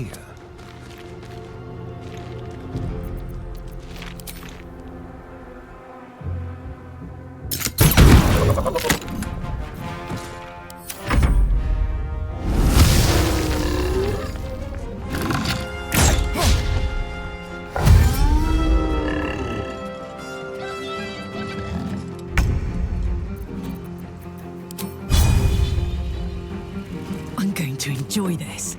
here? I'm going to enjoy this.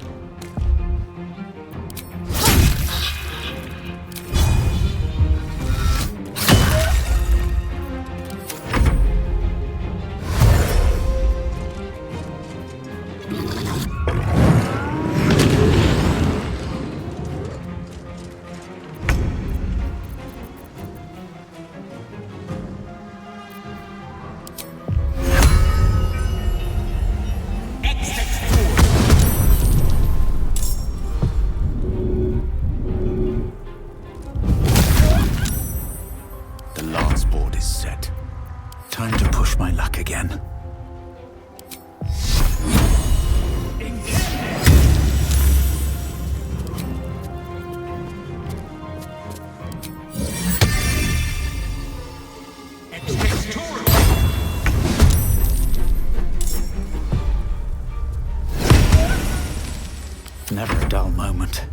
The last board is set. Time to push my luck again. Never a dull moment.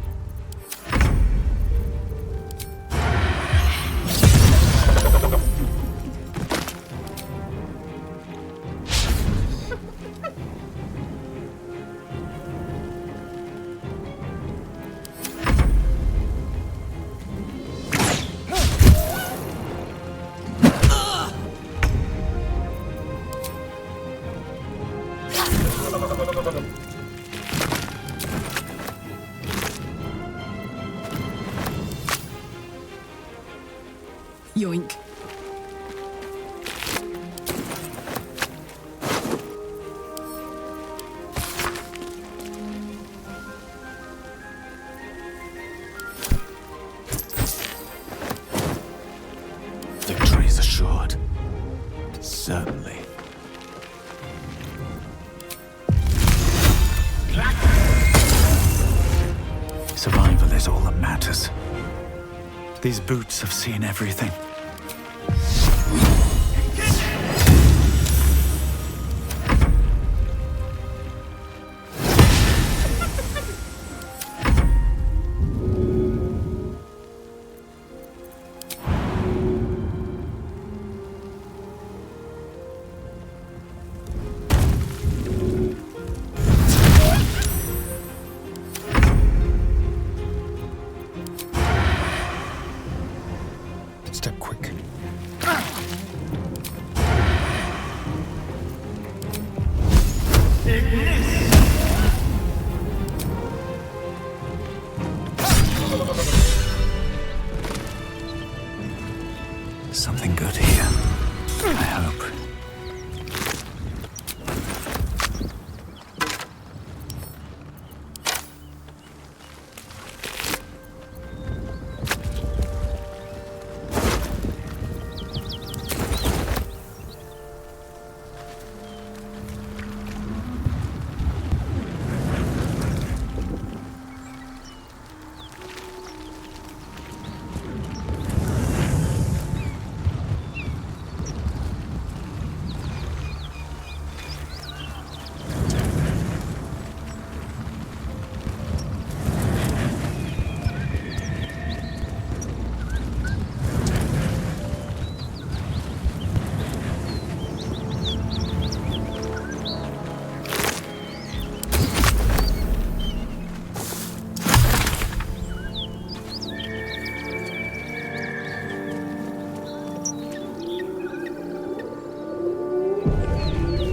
Yoink. Victory is assured. Certainly. Survival is all that matters. These boots have seen everything. Step quick. Something good here, I hope.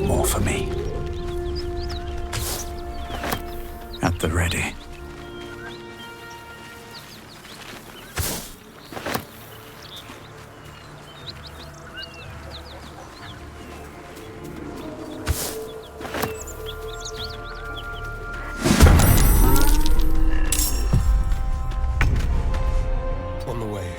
More for me. At the ready. On the way.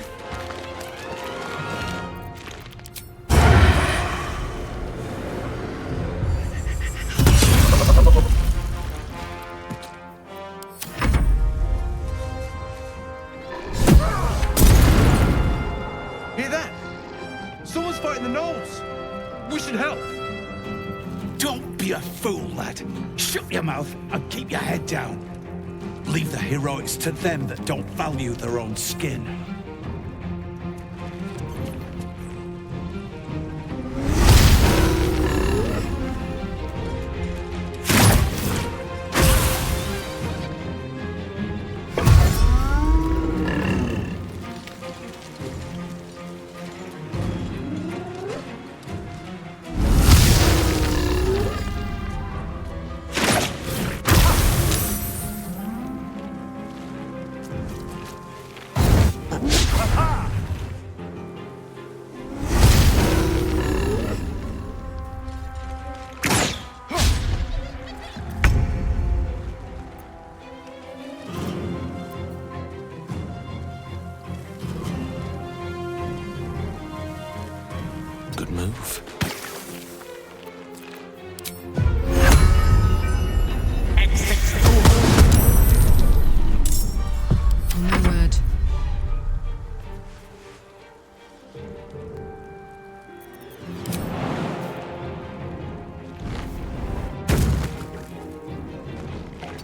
Someone's fighting the gnolls. We should help. Don't be a fool, lad. Shut your mouth and keep your head down. Leave the heroics to them that don't value their own skin. Good move. No word.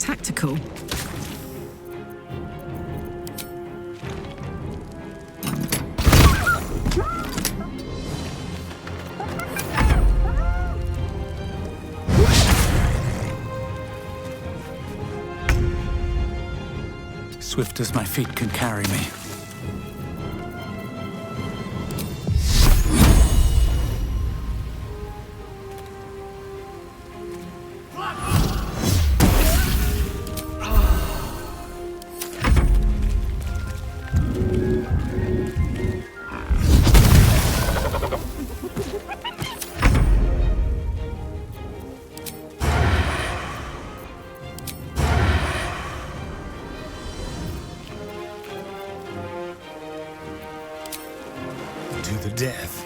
Tactical. Swift as my feet can carry me. To the death.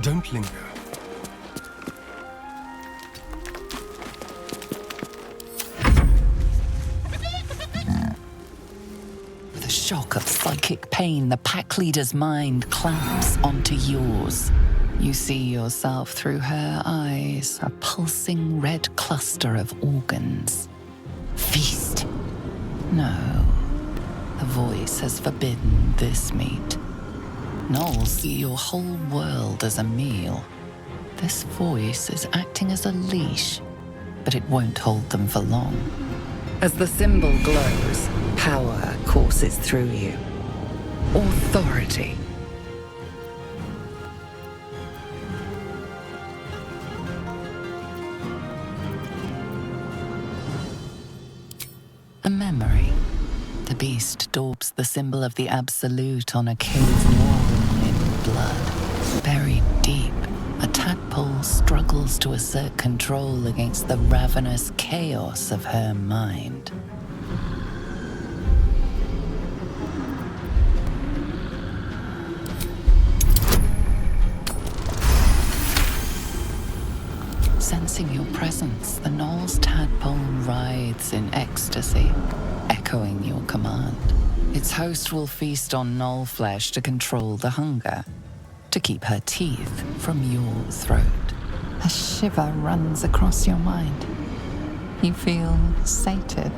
Don't linger. With a shock of psychic pain, the pack leader's mind clamps onto yours. You see yourself through her eyes, a pulsing red cluster of organs. Feast. No, the voice has forbidden this meat. Gnolls see your whole world as a meal. This voice is acting as a leash, but it won't hold them for long. As the symbol glows, power courses through you. Authority. A memory. The beast daubs the symbol of the Absolute on a cave wall in blood. Buried deep, a tadpole struggles to assert control against the ravenous chaos of her mind. Sensing your presence, the Gnoll's tadpole writhes in ecstasy, echoing your command. Its host will feast on Gnoll flesh to control the hunger, to keep her teeth from your throat. A shiver runs across your mind. You feel sated.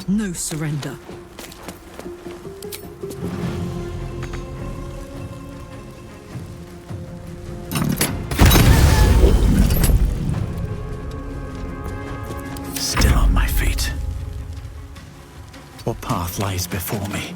No surrender. What path lies before me?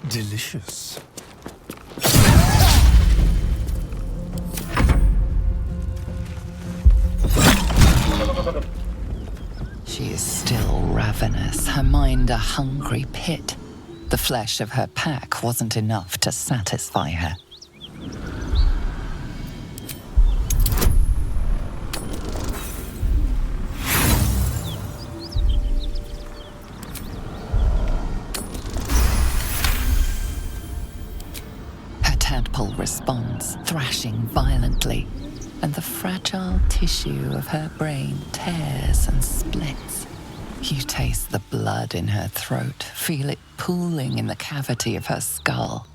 Delicious. She is still ravenous, her mind a hungry pit. The flesh of her pack wasn't enough to satisfy her. Her tadpole responds, thrashing violently, and the fragile tissue of her brain tears and splits. You taste the blood in her throat, feel it pooling in the cavity of her skull.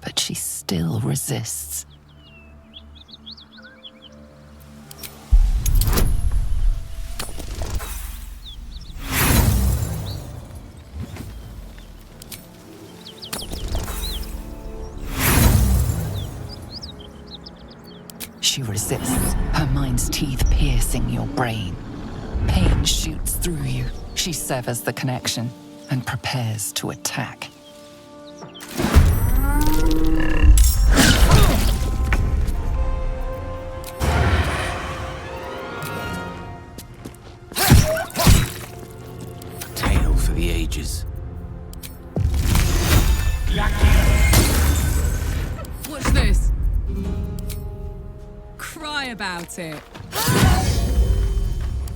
But she still resists. She resists, her mind's teeth piercing your brain. Pain shoots through you. She severs the connection and prepares to attack. A tale for the ages. Watch this. Cry about it.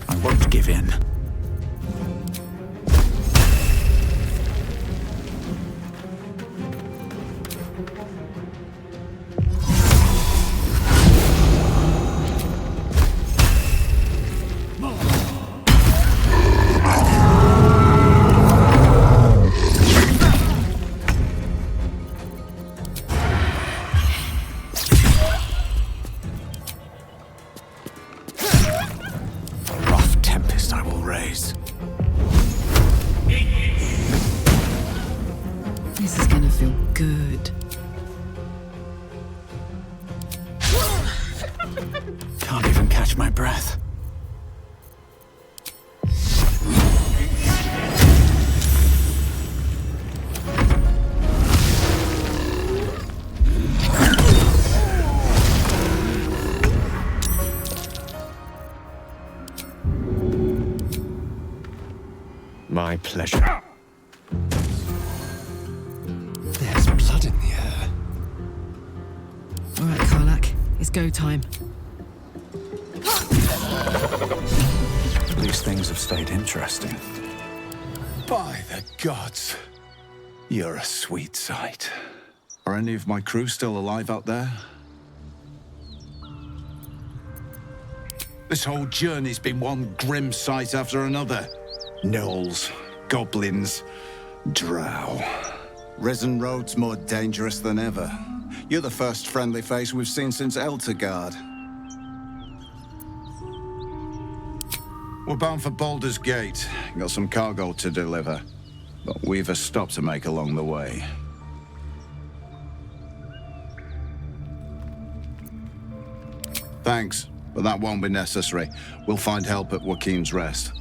I won't give in. This is gonna feel good. Can't even catch my breath. My pleasure. There's blood in the air. All right, Karlak, it's go time. At least things have stayed interesting. By the gods, you're a sweet sight. Are any of my crew still alive out there? This whole journey's been one grim sight after another. Gnolls, goblins, drow. Risen Road's more dangerous than ever. You're the first friendly face we've seen since Eltergard. We're bound for Baldur's Gate. Got some cargo to deliver. But we've a stop to make along the way. Thanks, but that won't be necessary. We'll find help at Joaquin's Rest.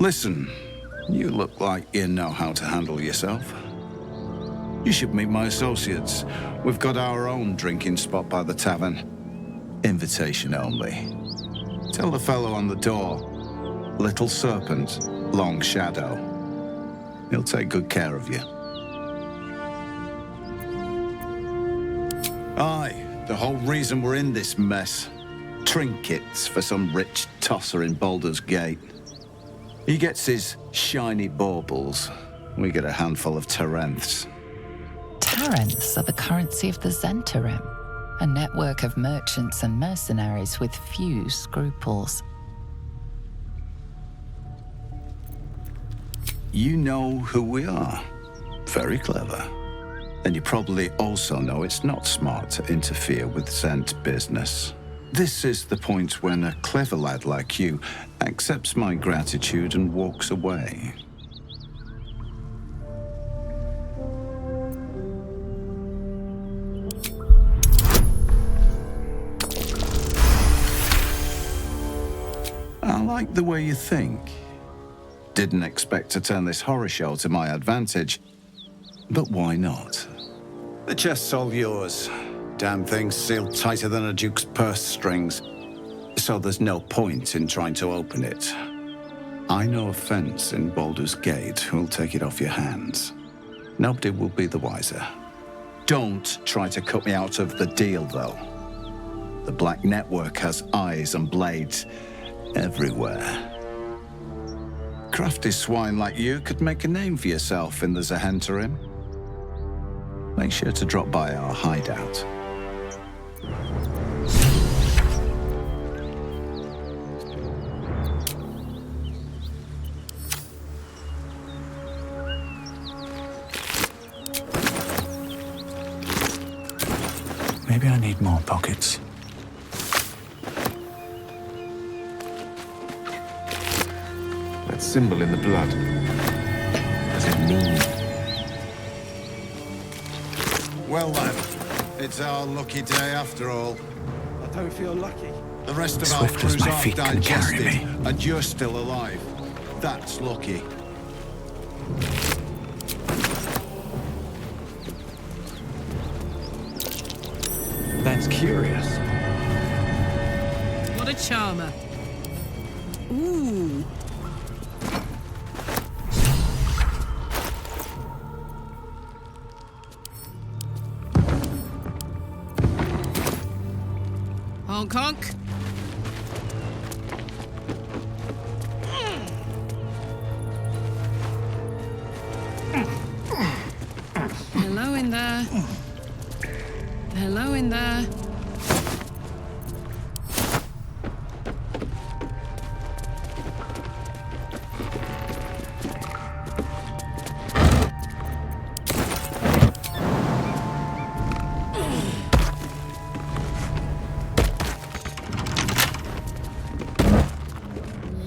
Listen, you look like you know how to handle yourself. You should meet my associates. We've got our own drinking spot by the tavern. Invitation only. Tell the fellow on the door, Little Serpent, Long Shadow. He'll take good care of you. Aye, the whole reason we're in this mess. Trinkets for some rich tosser in Baldur's Gate. He gets his shiny baubles. We get a handful of Tarenths. Tarenths are the currency of the Zentarim, a network of merchants and mercenaries with few scruples. You know who we are. Very clever. And you probably also know it's not smart to interfere with Zent business. This is the point when a clever lad like you accepts my gratitude and walks away. I like the way you think. Didn't expect to turn this horror show to my advantage, but why not? The chest's all yours. Damn thing's sealed tighter than a duke's purse strings, so there's no point in trying to open it. I know a fence in Baldur's Gate who'll take it off your hands. Nobody will be the wiser. Don't try to cut me out of the deal, though. The Black Network has eyes and blades everywhere. Crafty swine like you could make a name for yourself in the Zahenterim. Make sure to drop by our hideout. Maybe I need more pockets. That symbol in the blood. Does it mean? Well then, it's our lucky day after all. I don't feel lucky. The rest of Swift our as crew's my half feet can carry digested, me. and you're still alive. That's lucky. That's curious. What a charmer. Ooh. Honk honk. Hello in there. Hello in there.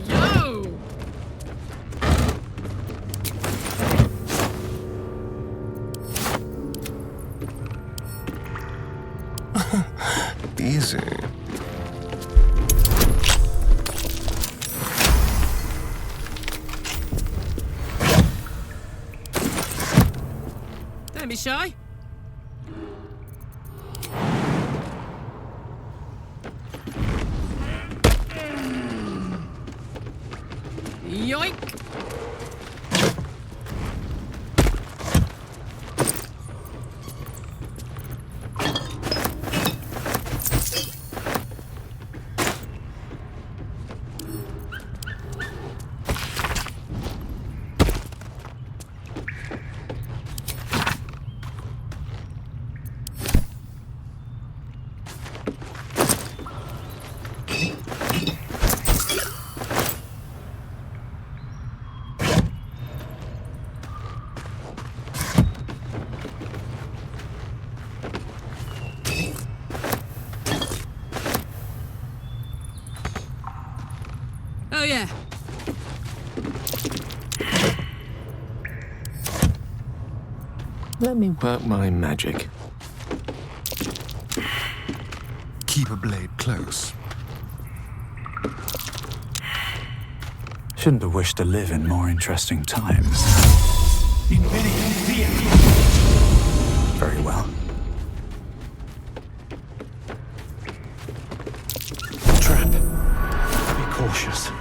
Yo! Easy. Don't be shy. Yoink! Oh yeah. Let me work my magic. Keep a blade close. Shouldn't have wished to live in more interesting times. Very well. Trap. Be cautious.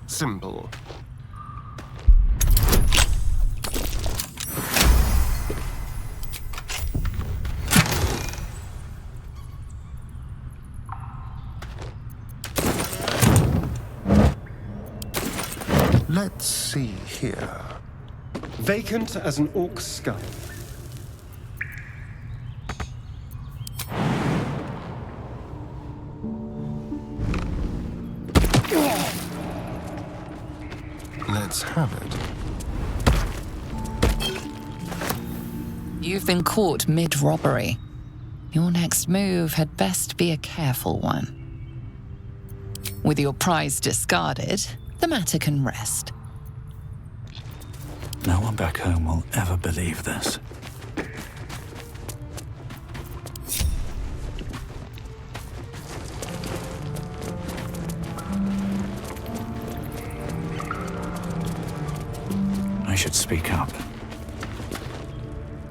Simple. Let's see here. Vacant as an orc's skull. Let's have it. You've been caught mid-robbery. Your next move had best be a careful one. With your prize discarded, the matter can rest. No one back home will ever believe this. I should speak up.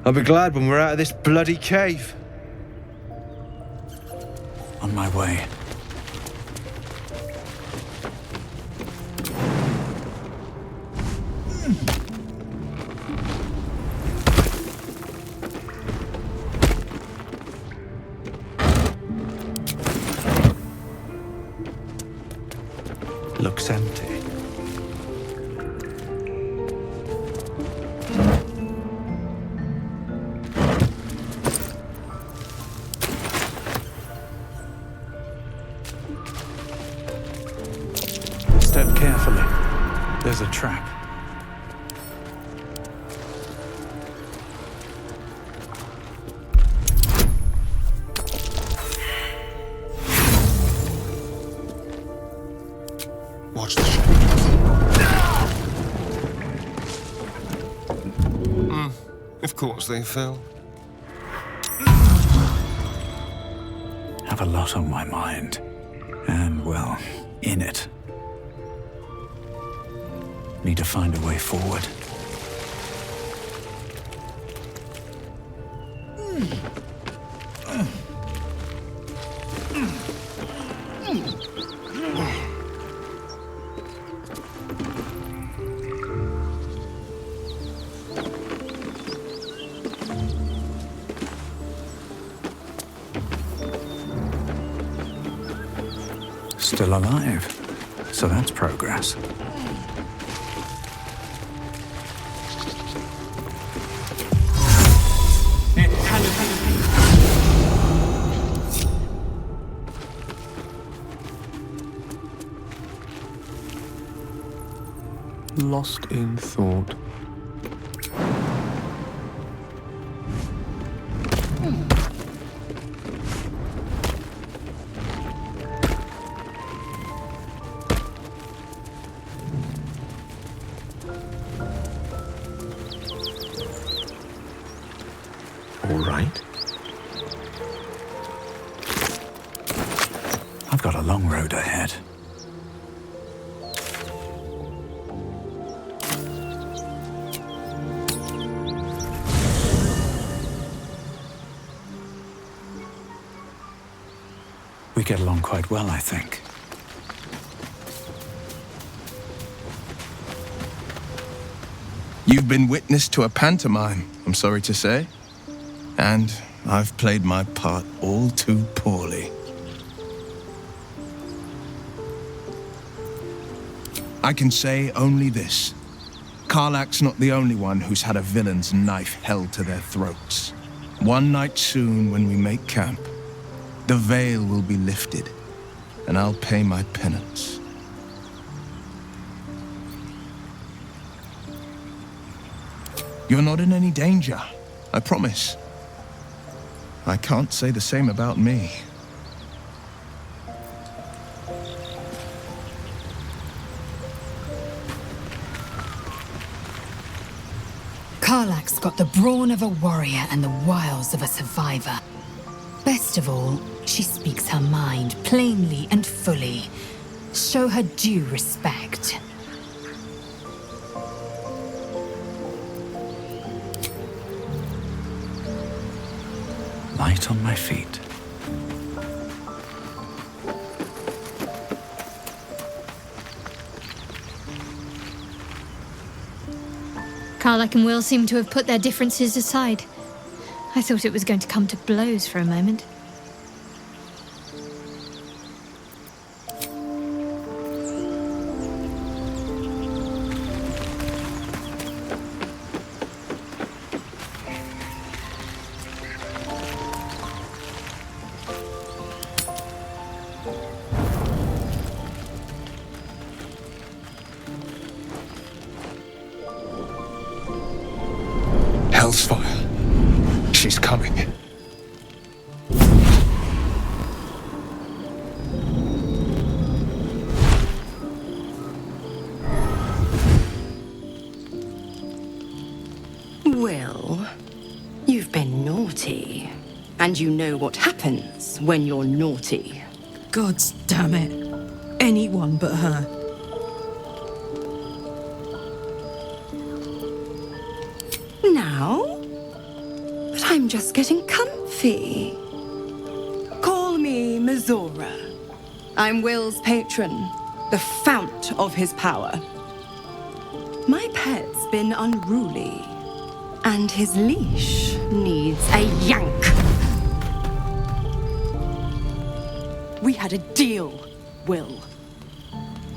I'll be glad when we're out of this bloody cave. On my way. Looks empty. Step carefully. There's a trap. Watch the shadows. Of course they fell. Have a lot on my mind. And, well, in it. Need to find a way forward. Still alive. So that's progress. Lost in thought. All right. I've got a long road ahead. We get along quite well, I think. You've been witness to a pantomime, I'm sorry to say. And I've played my part all too poorly. I can say only this. Karlach's not the only one who's had a villain's knife held to their throats. One night soon, when we make camp, the veil will be lifted, and I'll pay my penance. You're not in any danger, I promise. I can't say the same about me. Karlach's got the brawn of a warrior and the wiles of a survivor. Best of all, she speaks her mind plainly and fully. Show her due respect. Light on my feet. Karlach and Will seem to have put their differences aside. I thought it was going to come to blows for a moment. coming. Will, you've been naughty. And you know what happens when you're naughty. God damn it. Anyone but her. Now? But I'm just getting comfy. Call me Mizora. I'm Will's patron, the fount of his power. My pet's been unruly, and his leash needs a yank. We had a deal, Will.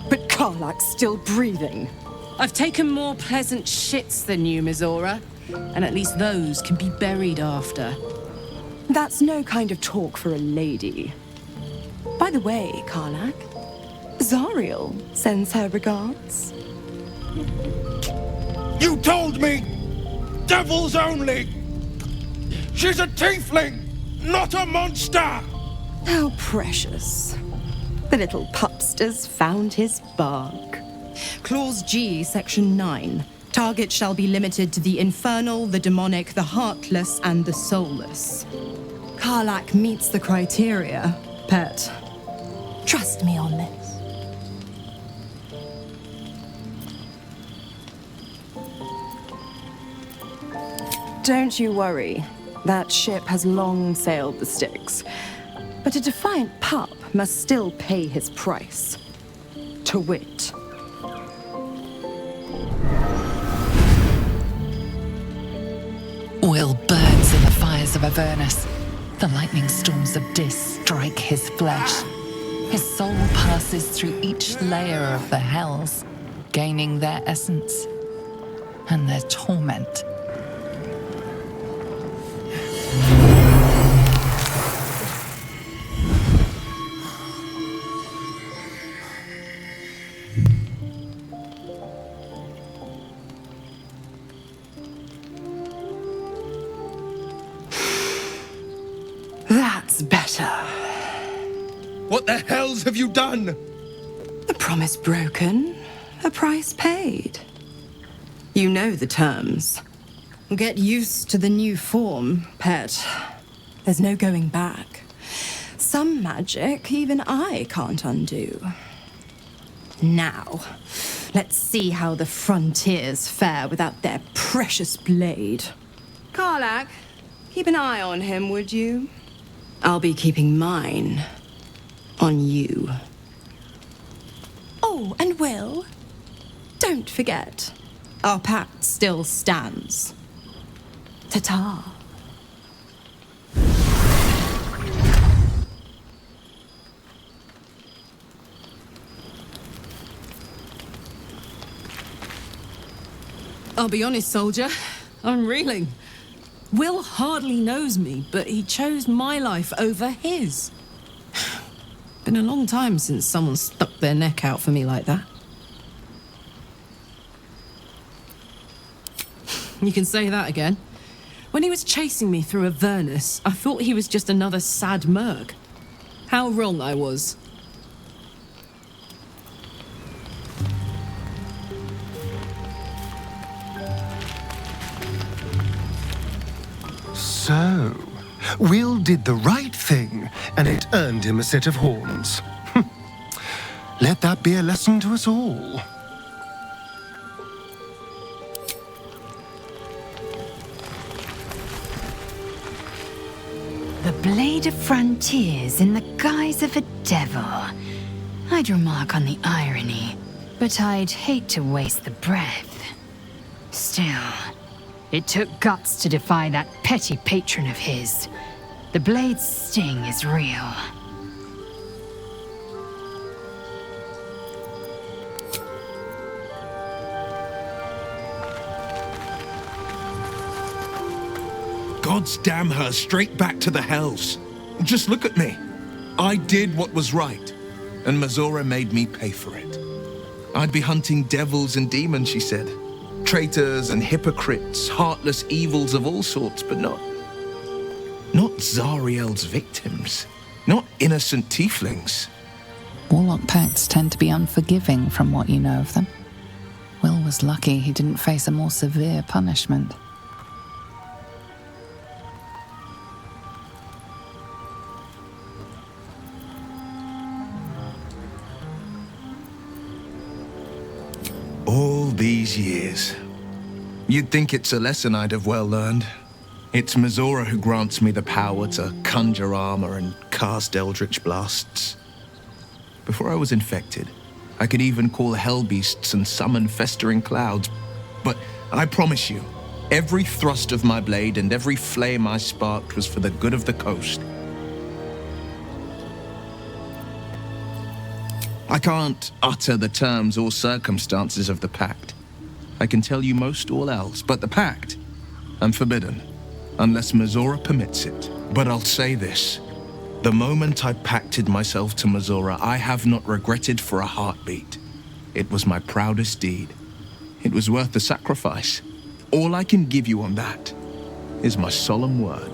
But Karlak's still breathing. I've taken more pleasant shits than you, Mizora. And at least those can be buried after. That's no kind of talk for a lady. By the way, Karlak, Zariel sends her regards. You told me! Devils only! She's a tiefling, not a monster! How precious. The little pupster's found his bark. Clause G, Section 9. Target shall be limited to the infernal, the demonic, the heartless, and the soulless. Karlak meets the criteria, pet. Trust me on this. Don't you worry. That ship has long sailed the Styx. But a defiant pup must still pay his price. To wit. Will burns in the fires of Avernus. The lightning storms of Dis strike his flesh. His soul passes through each layer of the hells, gaining their essence and their torment. That's better. What the hells have you done? A promise broken, a price paid. You know the terms. Get used to the new form, pet. There's no going back. Some magic even I can't undo. Now, let's see how the frontiers fare without their precious blade. Karlak, keep an eye on him, would you? I'll be keeping mine on you. Oh, and Will, don't forget, our pact still stands. Ta-ta. I'll be honest, soldier. I'm reeling. Will hardly knows me, but he chose my life over his. Been a long time since someone stuck their neck out for me like that. You can say that again. When he was chasing me through Avernus, I thought he was just another sad merc. How wrong I was. So, Will did the right thing, and it earned him a set of horns. Let that be a lesson to us all. The Blade of Frontiers in the guise of a devil. I'd remark on the irony, but I'd hate to waste the breath. Still, it took guts to defy that petty patron of his. The blade's sting is real. Gods damn her straight back to the hells. Just look at me. I did what was right, and Mizora made me pay for it. I'd be hunting devils and demons, she said. Traitors and hypocrites, heartless evils of all sorts, but not Not Zariel's victims. Not innocent tieflings. Warlock pacts tend to be unforgiving from what you know of them. Will was lucky he didn't face a more severe punishment. All these years. You'd think it's a lesson I'd have well learned. It's Mizora who grants me the power to conjure armor and cast eldritch blasts. Before I was infected, I could even call hell beasts and summon festering clouds. But I promise you, every thrust of my blade and every flame I sparked was for the good of the coast. I can't utter the terms or circumstances of the pact. I can tell you most all else, but the pact, I'm forbidden, unless Mizora permits it. But I'll say this. The moment I pacted myself to Mizora, I have not regretted for a heartbeat. It was my proudest deed. It was worth the sacrifice. All I can give you on that is my solemn word.